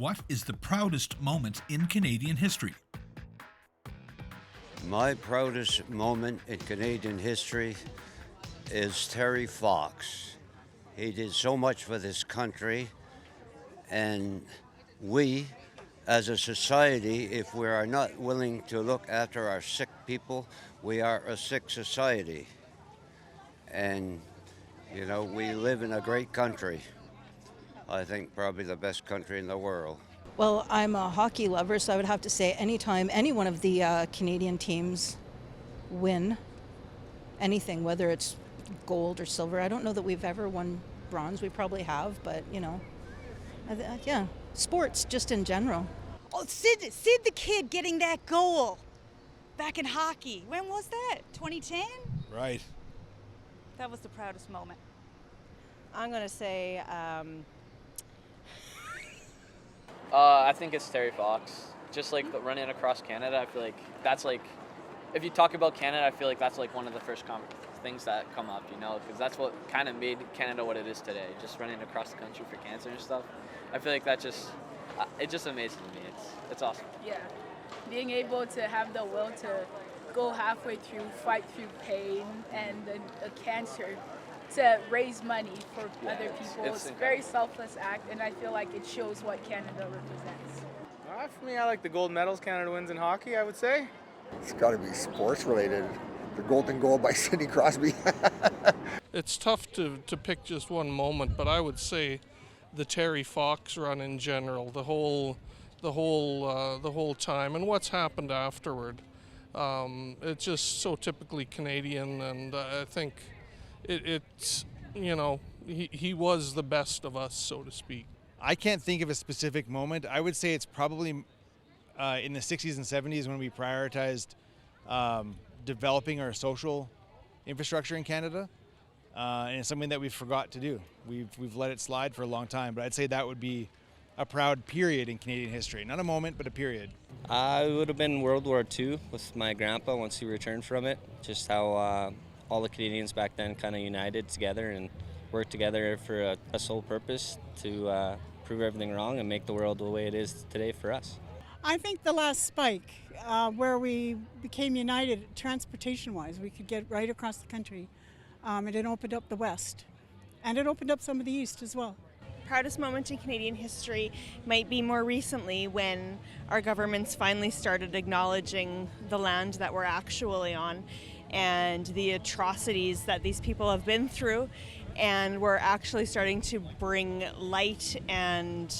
What is the proudest moment in Canadian history? My proudest moment in Canadian history is Terry Fox. He did so much for this country, and we, as a society, if we are not willing to look after our sick people, we are a sick society. And, we live in a great country. I think probably the best country in the world. Well, I'm a hockey lover, so I would have to say anytime any one of the Canadian teams win anything, whether it's gold or silver. I don't know that we've ever won bronze. We probably have, but, yeah, sports just in general. Oh, Sid the Kid getting that goal back in hockey. When was that? 2010? Right. That was the proudest moment. I'm going to say I think it's Terry Fox. Just like running across Canada, I feel like that's like, if you talk about Canada, I feel like that's like one of the first things that come up, because that's what kind of made Canada what it is today. Just running across the country for cancer and stuff. I feel like it's just amazing to me. It's awesome. Yeah, being able to have the will to go halfway through, fight through pain and the cancer to raise money for other people. It's a very selfless act, and I feel like it shows what Canada represents. For me, I like the gold medals Canada wins in hockey, I would say. It's got to be sports related. The golden goal by Sidney Crosby. It's tough to pick just one moment, but I would say the Terry Fox run in general, the whole time, and what's happened afterward. It's just so typically Canadian, and I think it's he was the best of us, so to speak. I can't think of a specific moment. I would say it's probably in the 60s and 70s when we prioritized developing our social infrastructure in Canada, and it's something that we forgot to do. We've let it slide for a long time, but I'd say that would be a proud period in Canadian history. Not a moment, but a period. It would have been World War II with my grandpa once he returned from it. Just how all the Canadians back then kind of united together and worked together for a sole purpose to prove everything wrong and make the world the way it is today for us. I think the last spike, where we became united transportation-wise, we could get right across the country, and it opened up the West, and it opened up some of the East as well. proudest moment in Canadian history might be more recently when our governments finally started acknowledging the land that we're actually on and the atrocities that these people have been through, and we're actually starting to bring light and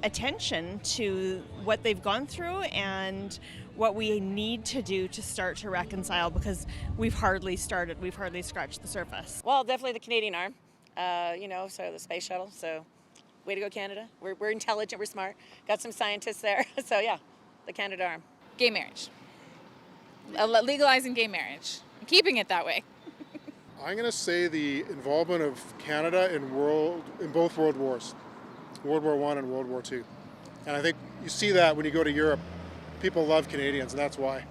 attention to what they've gone through and what we need to do to start to reconcile, because we've hardly scratched the surface. Well, definitely the Canadian arm, so the space shuttle, so way to go Canada. We're intelligent, we're smart, got some scientists there, so yeah, the Canada arm. Gay marriage. Legalizing gay marriage, keeping it that way. I'm going to say the involvement of Canada in both world wars, World War I and World War II. And I think you see that when you go to Europe. People love Canadians, and that's why.